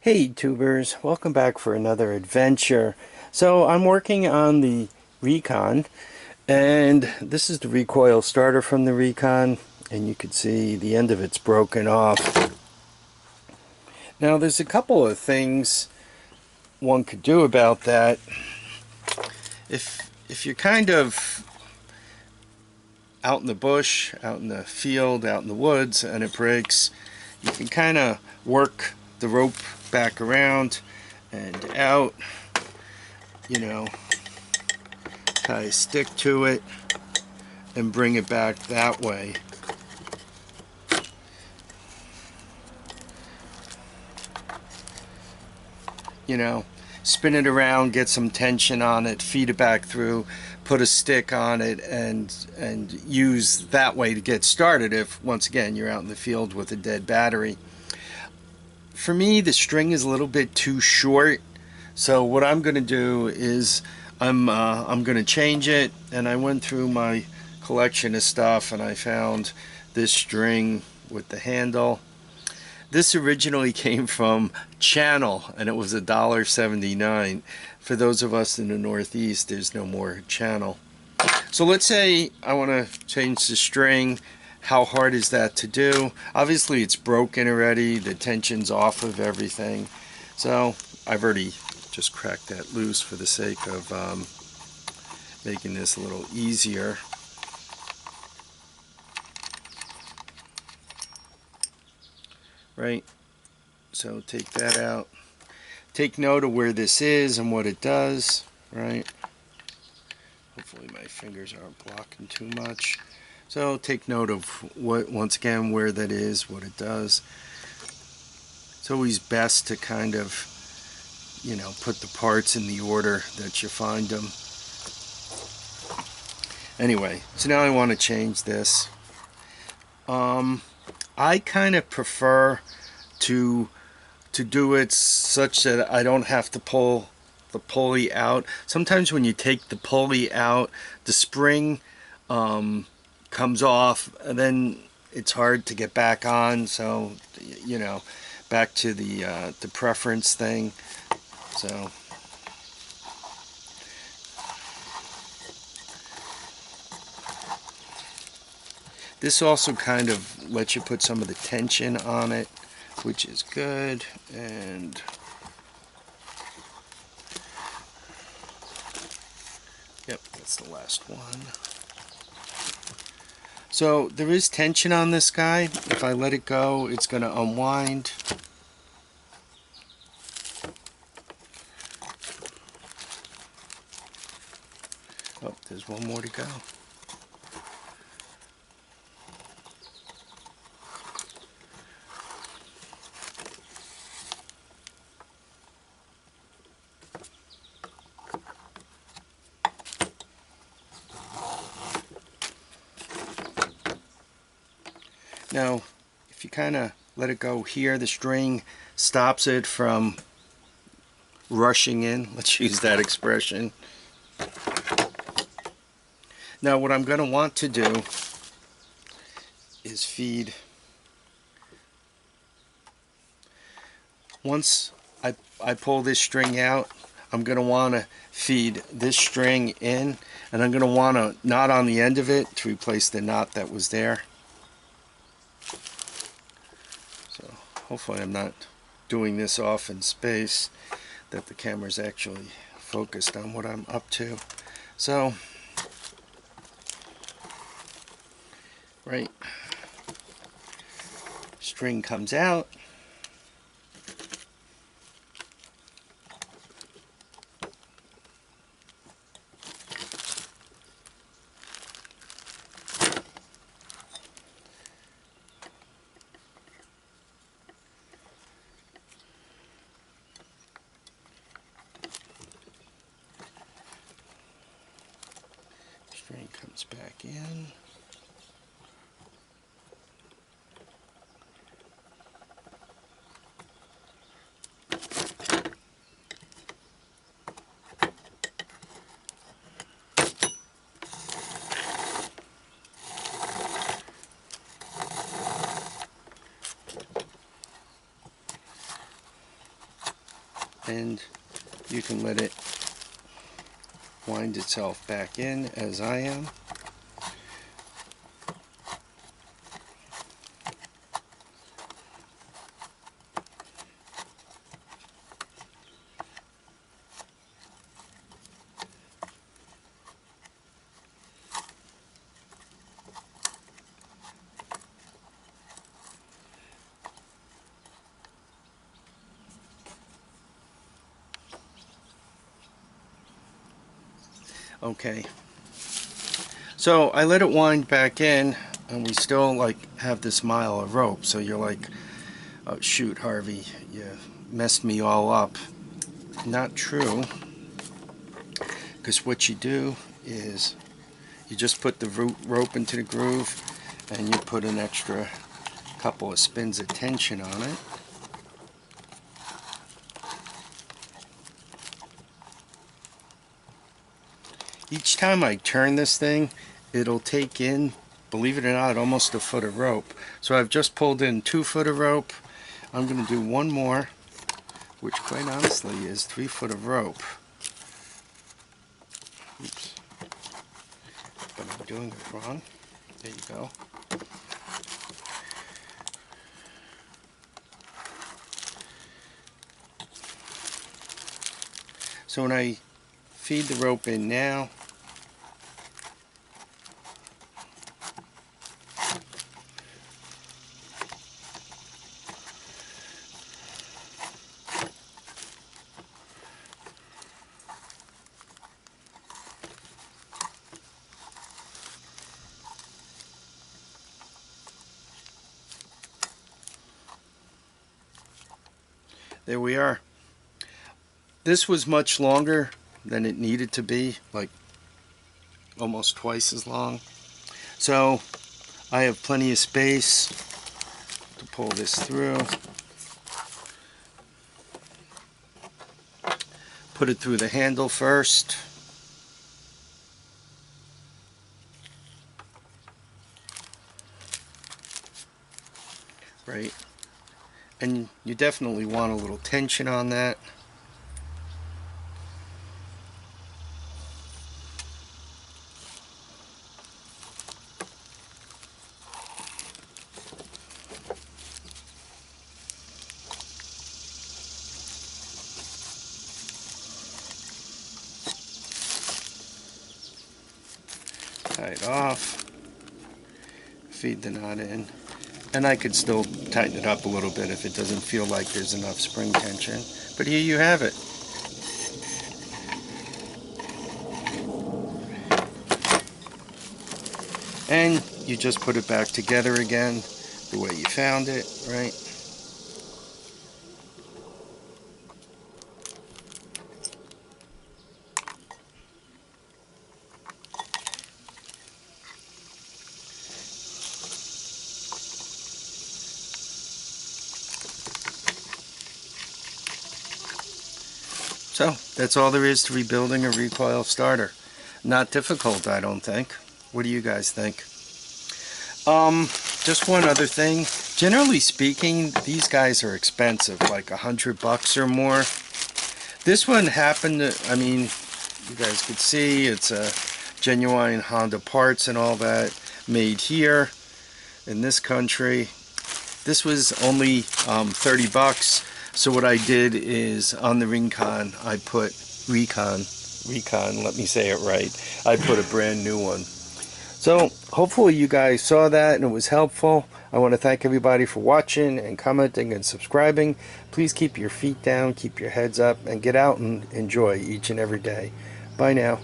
Hey tubers, welcome back for another adventure. So I'm working on the Recon, and this is the recoil starter from the Recon, and you can see the end of it's broken off. Now there's a couple of things one could do about that. If you're kind of out in the bush, out in the field, out in the woods, and it breaks, you can kind of work the rope back around and out, you know, tie a stick to it and bring it back that way. You know, spin it around, get some tension on it, feed it back through, put a stick on it, and use that way to get started if, once again, you're out in the field with a dead battery. For me, the string is a little bit too short, so what I'm going to do is I'm going to change it, and I went through my collection of stuff and I found this string with the handle. This originally came from Channel, and it was $1.79. For those of us in the Northeast, there's no more Channel. So let's say I want to change the string. How hard is that to do? Obviously it's broken already, the tension's off of everything. So I've already just cracked that loose for the sake of making this a little easier. Right, so take that out. Take note of where this is and what it does, right? Hopefully my fingers aren't blocking too much. So take note of what, once again, where that is, what it does. It's always best to kind of, you know, put the parts in the order that you find them. Anyway, so now I want to change this. I kind of prefer to do it such that I don't have to pull the pulley out. Sometimes when you take the pulley out, the spring comes off, and then it's hard to get back on. So, you know, back to the preference thing. So this also kind of lets you put some of the tension on it, which is good. And yep, that's the last one. So there is tension on this guy. If I let it go, it's going to unwind. Oh, there's one more to go. Now, if you kind of let it go here, the string stops it from rushing in. Let's use that expression. Now, what I'm going to want to do is feed. Once I pull this string out, I'm going to want to feed this string in, and I'm going to want a knot on the end of it to replace the knot that was there. So hopefully I'm not doing this off in space, that the camera's actually focused on what I'm up to. So, right, string comes out. String comes back in. and you can let it wind itself back in as I am. Okay, so I let it wind back in, and we still like have this mile of rope. So you're like, oh shoot, Harvey, you messed me all up. Not true, because what you do is you just put the rope into the groove, and you put an extra couple of spins of tension on it. Each time I turn this thing, it'll take in, believe it or not, almost a foot of rope. So I've just pulled in 2 foot of rope. I'm going to do one more, which quite honestly is 3 foot of rope. Oops. But I'm doing it wrong. There you go. So when I feed the rope in now, there we are. This was much longer than it needed to be, like almost twice as long. So I have plenty of space to pull this through. Put it through the handle first. Right. And you definitely want a little tension on that. Tie it off, feed the knot in, and I could still tighten it up a little bit if it doesn't feel like there's enough spring tension. But here you have it. And you just put it back together again the way you found it, right? So that's all there is to rebuilding a recoil starter. Not difficult, I don't think. What do you guys think? Just one other thing. Generally speaking, these guys are expensive, like $100 or more. This one happened to, I mean, you guys could see it's a genuine Honda parts and all that, made here in this country. This was only $30. So what I did is on the Recon, I put Recon, let me say it right. I put a brand new one. So hopefully you guys saw that and it was helpful. I want to thank everybody for watching and commenting and subscribing. Please keep your feet down, keep your heads up, and get out and enjoy each and every day. Bye now.